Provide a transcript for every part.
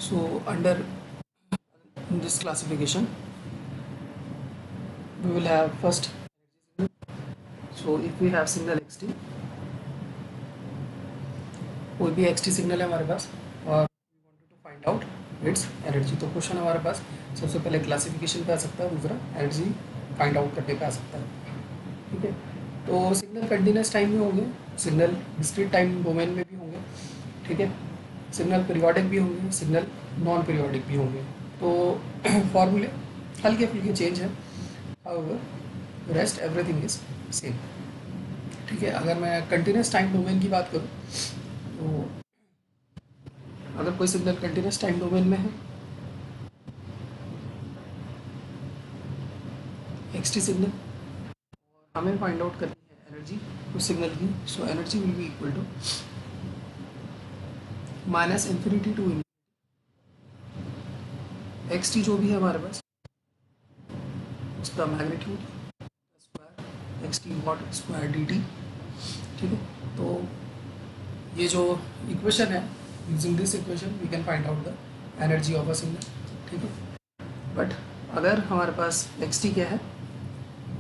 So under this classification we will have first, so if we have signal xt, कोई भी xt signal है हमारे पास और we wanted to find out its energy, तो question हमारे पास सबसे पहले क्लासिफिकेशन पे आ सकता है, दूसरा एनर्जी फाइंड आउट करने पे आ सकता है। ठीक है, तो सिग्नल कंटिन्यूस टाइम में होंगे, सिग्नल डिस्क्रीट टाइम डोमेन में भी होंगे। ठीक है, सिग्नल पीरियोडिक भी होंगे, सिग्नल नॉन पीरियोडिक भी होंगे। तो फॉर्मूले हल्के फुल्के चेंज है, however rest everything is same. ठीक है, अगर मैं कंटिन्यूस टाइम डोमेन की बात करूँ तो अगर कोई सिग्नल कंटिन्यूस टाइम डोमेन में है, एक्सटी सिग्नल, और हमें फाइंड आउट करनी है एनर्जी उस सिग्नल की, so energy will be equal to minus infinity to x t जो भी है हमारे पास उसका magnitude square x t what square d t. ठीक है, तो ये जो इक्वेशन है, using this equation we can find out the energy of a signal. ठीक है, बट अगर हमारे पास xt क्या है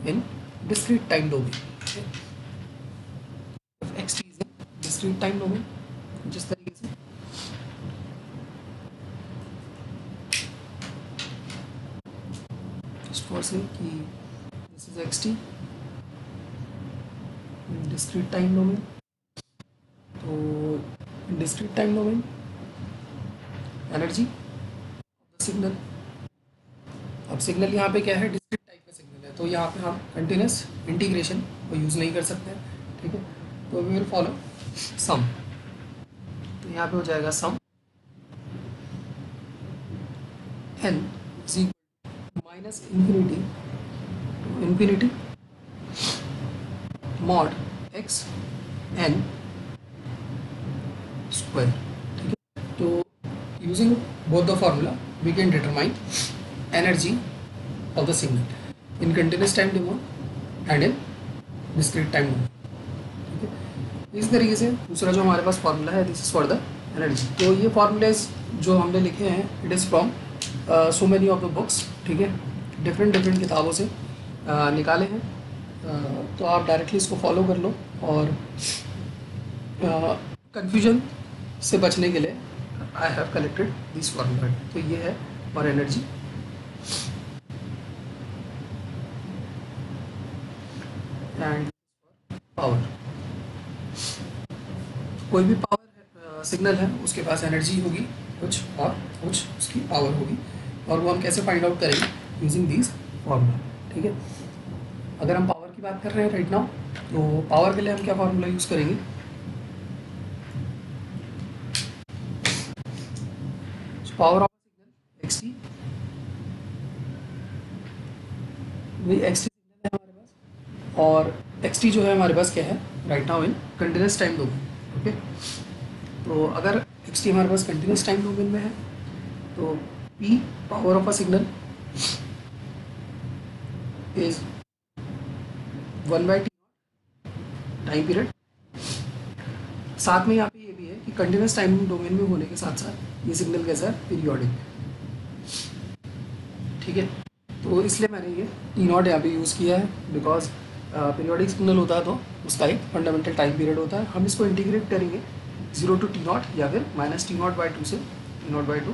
in discrete time domain, xt is in discrete time domain, जिस तरीके से फॉर से कि this is xt in discrete time domain, तो discrete time domain energy of the signal. अब सिग्नल यहाँ पे क्या है, डिस्क्रीट टाइप का सिग्नल है, तो यहाँ पे हम कंटिन्यूस इंटीग्रेशन को यूज़ नहीं कर सकते हैं। ठीक है, तो वी विल फॉलो सम, तो यहाँ पे हो जाएगा sum n is minus infinity to infinity mod x n square. ठीक है, तो using both the formula we can determine energy of the signal in continuous time domain and in discrete time domain. ठीक है, इस तरीके से दूसरा जो हमारे पास फॉर्मूला है, this is for the energy. तो ये फॉर्मूलेज जो हमने लिखे हैं, it is from so many of the books. ठीक है, डिफरेंट किताबों से निकाले हैं, तो आप डायरेक्टली इसको फॉलो कर लो, और कन्फ्यूजन से बचने के लिए I have collected this formula. तो ये है और एनर्जी एंड पावर। कोई भी पावर सिग्नल है उसके पास एनर्जी होगी कुछ और कुछ उसकी पावर होगी, और वो हम कैसे फाइंड आउट करेंगे, यूजिंग दिस फॉर्मूला। ठीक है, अगर हम पावर की बात कर रहे हैं राइट नाउ, तो पावर के लिए हम क्या फॉर्मूला यूज़ करेंगे, पावर ऑफ सिग्नल एक्सटी, वही एक्सटी सिग्नल है हमारे पास, और एक्सटी जो है हमारे पास क्या है right now in continuous time domain. Okay, तो अगर एक्सटी हमारे पास कंटिन्यूस टाइम डोमेन में है, तो P power of a signal is 1/t time period. साथ में यहाँ पे ये भी है कि कंटिन्यूस टाइम डोमेन में होने के साथ साथ ये सिग्नल कैसा है, पीरियोडिक। ठीक है, तो इसलिए मैंने ये t0 यहाँ पे यूज़ किया है, बिकॉज पीरियोडिक सिग्नल होता है तो उसका एक फंडामेंटल टाइम पीरियड होता है। हम इसको इंटीग्रेट करेंगे 0 to t0 या फिर -t0/2 से t0/2,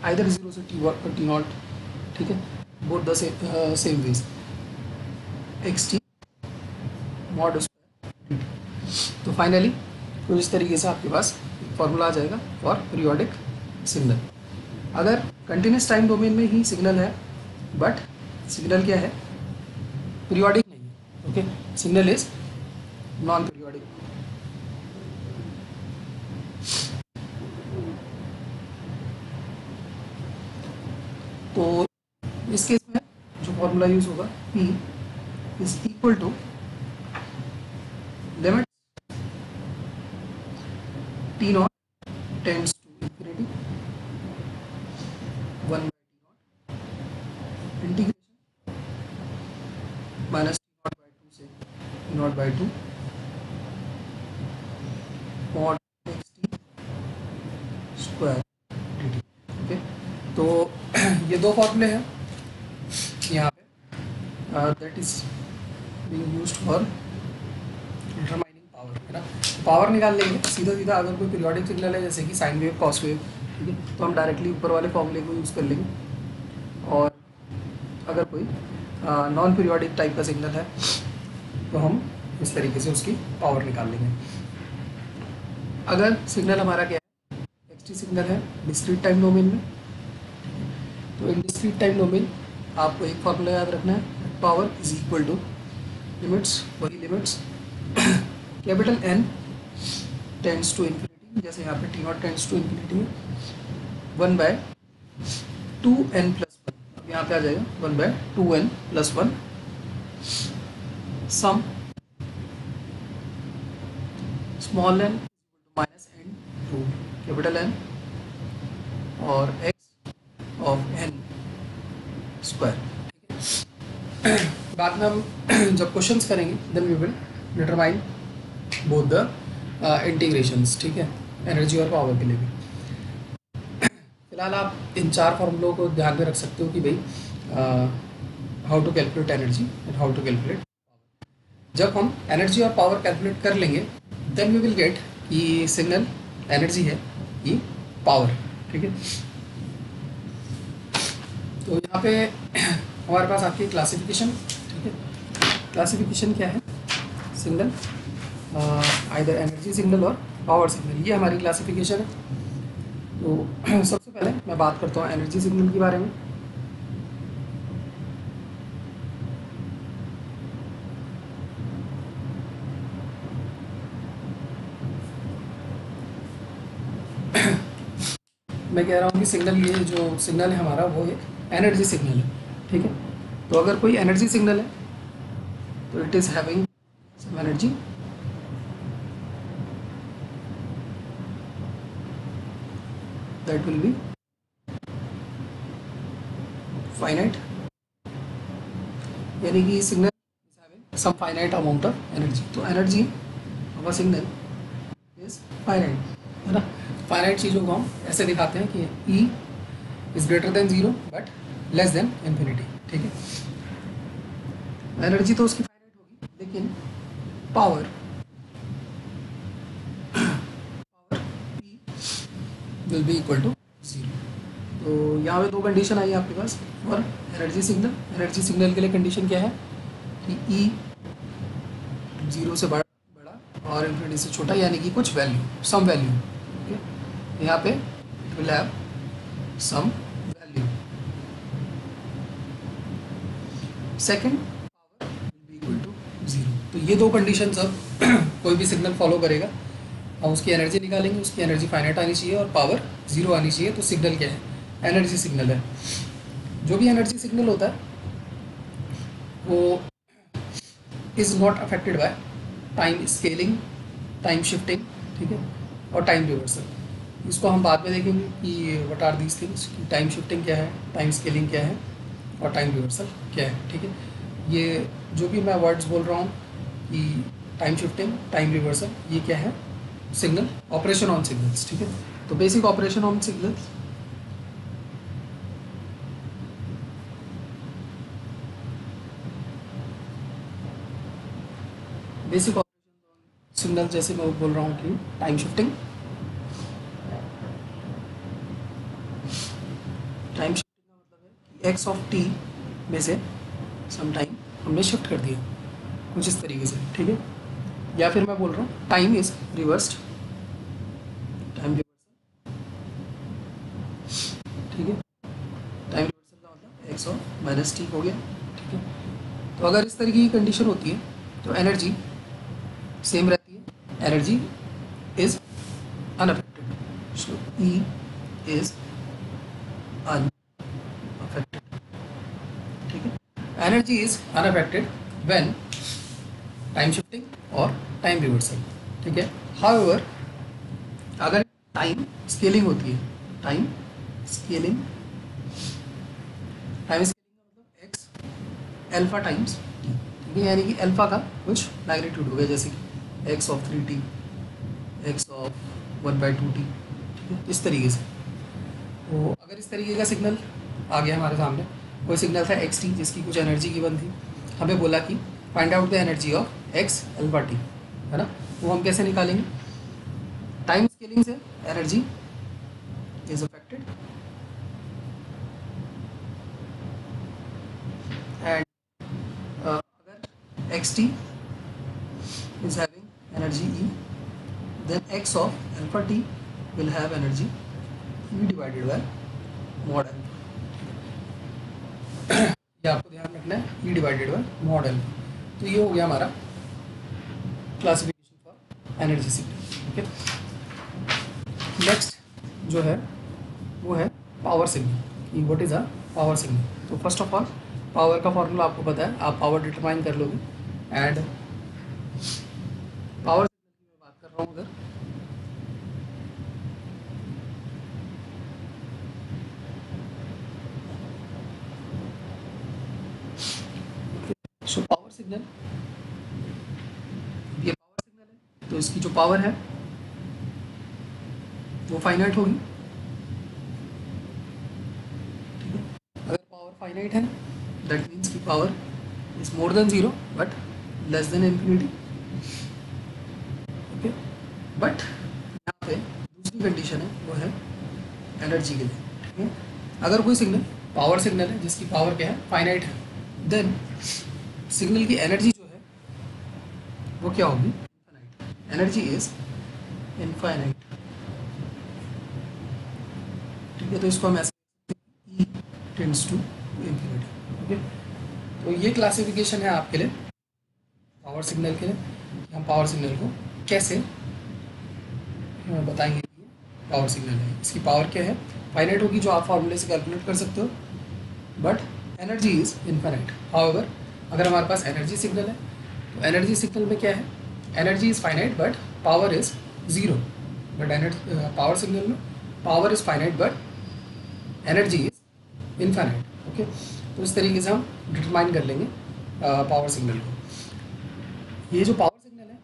आइदर 0 से t0। ठीक है, both the same ways xt mod square. तो फाइनली तो इस तरीके से आपके पास फॉर्मूला आ जाएगा फॉर पीरियोडिक सिग्नल। अगर कंटिन्यूस टाइम डोमेन में ही सिग्नल है, बट सिग्नल क्या है, पीरियोडिक नहीं है, okay, signal is non periodic. तो इस केस में जो फॉर्मूला यूज होगा, P is equal to limit t0 tends to infinity 1/t0 integration -t0/2 से t0/2 mod xt square dt। ये दो फॉर्मूले हैं यहाँ पे, that is being used for determining power, है ना। पावर निकाल लेंगे सीधा सीधा, अगर कोई पीरियोडिक सिग्नल है जैसे कि साइन वेव, कॉस वेव, ठीक है, तो हम डायरेक्टली ऊपर वाले फॉर्मूले को यूज़ कर लेंगे। और अगर कोई नॉन पीरियोडिक टाइप का सिग्नल है तो हम इस तरीके से उसकी पावर निकाल लेंगे। अगर सिग्नल हमारा क्या है, एक्सटी सिग्नल है डिस्क्रीट टाइम डोमेन में, तो इन डिस्क्रीट टाइम डोमेन आपको एक फॉर्मूला याद रखना है, power is equal to limits, वही limits capital N tends to infinity, जैसे यहाँ पे t nought tends to infinity में 1/2n प्लस 1, अब यहाँ पे आ जाएगा 1/2n plus 1 sum small n minus n to capital N और x ऑफ n स्क्वायर, ठीक है। बाद में हम जब क्वेश्चंस करेंगे then we will determine both the integrations, ठीक है, एनर्जी और पावर के लिए भी। फिलहाल आप इन चार फॉर्मूलों को ध्यान में रख सकते हो कि भाई how to calculate energy and how to calculate power. जब हम एनर्जी और पावर कैलकुलेट कर लेंगे देन वी विल गेट ये सिग्नल एनर्जी है, ये पावर, ठीक है। तो यहाँ पे हमारे पास आपकी क्लासिफिकेशन, ठीक है, क्लासिफिकेशन क्या है, सिग्नल आइदर एनर्जी सिग्नल और पावर सिग्नल, ये हमारी क्लासिफिकेशन है। तो सबसे पहले मैं बात करता हूँ एनर्जी सिग्नल के बारे में। मैं कह रहा हूँ कि सिग्नल, ये जो सिग्नल है हमारा वो एक एनर्जी सिग्नल है, ठीक है। तो अगर कोई एनर्जी सिग्नल है तो it is having some energy, that will be finite, यानी कि signal is having some finite amount of energy। तो energy of a signal is finite, है ना। फाइनाइट चीज़ों को हम ऐसे दिखाते हैं कि E is greater than 0 but less than infinity, ठीक है। एनर्जी तो उसकी फाइनाइट होगी, लेकिन power will be equal to 0। तो यहाँ पे दो कंडीशन आई है आपके पास और एनर्जी सिग्नल। एनर्जी सिग्नल के लिए कंडीशन क्या है कि E 0 से बड़ा और इन्फिनिटी से छोटा, यानी कि कुछ वैल्यू, सम वैल्यू, ओके। यहाँ पे it will have some value. Second, power will be equal to 0। तो ये दो कंडीशन अब कोई भी सिग्नल फॉलो करेगा, हम उसकी एनर्जी निकालेंगे, उसकी एनर्जी फाइनाइट आनी चाहिए और पावर 0 आनी चाहिए। तो सिग्नल क्या है, एनर्जी सिग्नल है। जो भी एनर्जी सिग्नल होता है वो is not affected by time scaling, time shifting, ठीक है, और टाइम रिवर्सल। इसको हम बाद में देखेंगे कि व्हाट आर दीज थिंग्स, कि टाइम शिफ्टिंग क्या है, टाइम स्केलिंग क्या है और टाइम रिवर्सल क्या है, ठीक है। ये जो भी मैं वर्ड्स बोल रहा हूँ कि टाइम शिफ्टिंग, टाइम रिवर्सल, ये क्या है, सिग्नल ऑपरेशन ऑन सिग्नल्स, ठीक है। तो basic operation on signals, basic operation on signal, जैसे मैं बोल रहा हूँ कि टाइम शिफ्टिंग, टाइम शिफ्टिंग का मतलब है कि एक्स ऑफ टी में से सम टाइम हमने शिफ्ट कर दिया कुछ इस तरीके से, ठीक है। या फिर मैं बोल रहा हूँ time is reversed, time reversal, ठीक है। टाइम रिवर्सल का मतलब एक्स और माइनस टी हो गया, ठीक है। तो अगर इस तरीके की कंडीशन होती है तो एनर्जी सेम रहती है, energy is unaffected, so E is unaffected, ठीक है। Energy is unaffected when time shifting और टाइम रिवर्सल, ठीक है। हाउएवर अगर टाइम स्केलिंग होती है, टाइम स्केलिंग, टाइम स्केलिंग का मतलब एक्स अल्फा टाइम्स टी, ठीक है, यानी कि अल्फा का कुछ मैग्नीट्यूड हो गया, जैसे कि x of 3t, x of 1/2t, ठीक है, इस तरीके से। तो अगर इस तरीके का सिग्नल आ गया हमारे सामने, कोई सिग्नल था एक्स टी जिसकी कुछ एनर्जी गिवन थी, हमें बोला कि find out the energy of x alpha T, है ना। वो हम कैसे निकालेंगे, टाइम स्केलिंग से एनर्जी इज अफेक्टेड एंड अगर x T is having energy E, then x of alpha t will have energy E divided by mod alpha। ये आपको ध्यान रखना है, E divided by mod alpha। तो ये हो गया हमारा classification for energy signal. Okay, next जो है वो है power signal. What is a power signal. तो फर्स्ट ऑफ ऑल पावर का फॉर्मूला आपको पता है, आप पावर डिटरमाइन कर लोगे। एंड पावर सिग्नल की मैं बात कर रहा हूँ उधर, सो पावर सिग्नल, ये पावर सिग्नल है तो इसकी जो पावर है वो फाइनाइट होगी, ठीक है। अगर पावर फाइनाइट है दैट मीन्स की power is more than zero but less than infinity. Okay, but यहाँ पे दूसरी कंडीशन है वो है एनर्जी के लिए, ठीक है। अगर कोई सिग्नल पावर सिग्नल है जिसकी पावर क्या है, फाइनाइट है, देन सिग्नल की एनर्जी जो है वो क्या होगी, इनफाइनाइट। एनर्जी इज इनफाइनाइट, ठीक है। तो इसको हम ऐसे ई टेंड्स टू इन्फिनिटी। ओके, तो ये क्लासिफिकेशन है आपके लिए पावर सिग्नल के लिए, कि हम पावर सिग्नल को कैसे बताएंगे कि पावर सिग्नल है। इसकी पावर क्या है, फाइनाइट होगी जो आप फॉर्मूले से कैलकुलेट कर सकते हो, but energy is infinite. However अगर हमारे पास एनर्जी सिग्नल है तो एनर्जी सिग्नल में क्या है, energy is finite but power is zero. But energy power signal में power is finite but energy is infinite. Okay, तो इस तरीके से हम डिटरमाइन कर लेंगे पावर सिग्नल को। ये जो पावर सिग्नल है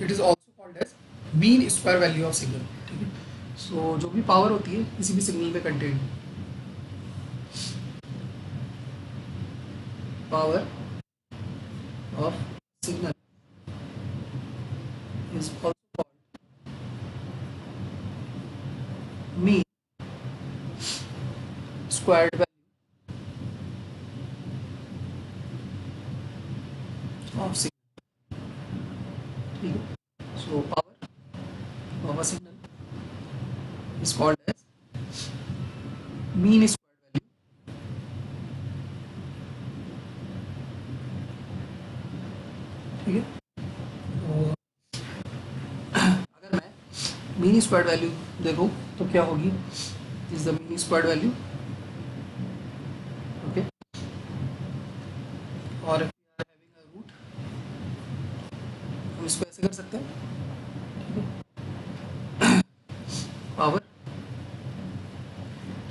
it is also called as mean square value of signal, ठीक है। सो जो भी पावर होती है किसी भी सिग्नल में content, power of signal is also called mean squared value of signal, ठीक है। So power of a signal is called as mean squared value, ठीक है। तो अगर मैं मीन स्क्वायर वैल्यू देखो तो क्या होगी, is the mean square value. Okay, और हैविंग अ रूट, हम इसको ऐसे कर सकते हैं, ठीक है। Power,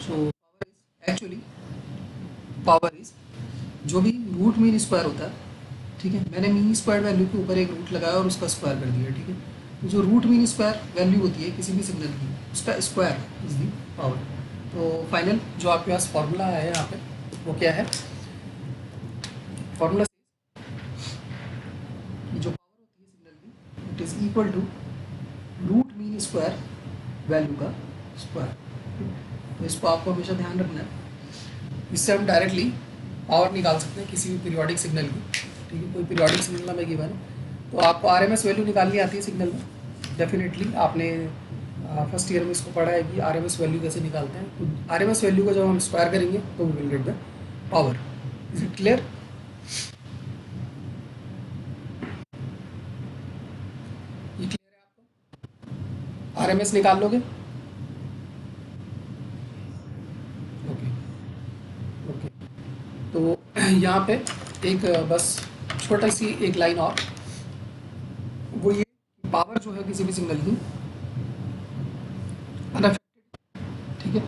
so power is actually, power is जो भी रूट मीन स्क्वायर होता है, ठीक है। मैंने मीन स्क्वायर वैल्यू के ऊपर एक रूट लगाया और उसका स्क्वायर कर दिया, ठीक है। तो जो रूट मीन स्क्वायर वैल्यू होती है किसी भी सिग्नल की, उसका स्क्वायर इज दी पावर। तो फाइनल जो आपके पास फॉर्मूला है यहाँ पे वो क्या है, फॉर्मूला जो पावर होती है सिग्नल की it is equal to root mean square value का स्क्वायर। तो इसको आपको हमेशा ध्यान रखना है। इससे हम डायरेक्टली पावर निकाल सकते हैं किसी भी पीरियोडिक सिग्नल की, ठीक है। कोई पीरियोडिक सिग्नल हमें गिवन है तो आपको आरएमएस वैल्यू निकालनी आती है सिग्नल में, डेफिनेटली आपने फर्स्ट ईयर में इसको पढ़ा है कि आरएमएस वैल्यू कैसे निकालते हैं। तो आरएमएस वैल्यू को जब हम स्क्वायर करेंगे तो we will get the power. Is it clear? ये क्लियर है आपको? आरएमएस निकाल लोगे? ओके ओके, तो यहाँ पे एक बस छोटा सी एक लाइन और, वो ये पावर जो है किसी भी सिग्नल की अनअफेक्टेड, ठीक है।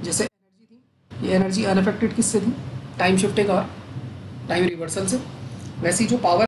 जैसे एनर्जी थी, ये एनर्जी अनअफेक्टेड किससे थी, टाइम शिफ्टिंग और टाइम रिवर्सल से। वैसी जो पावर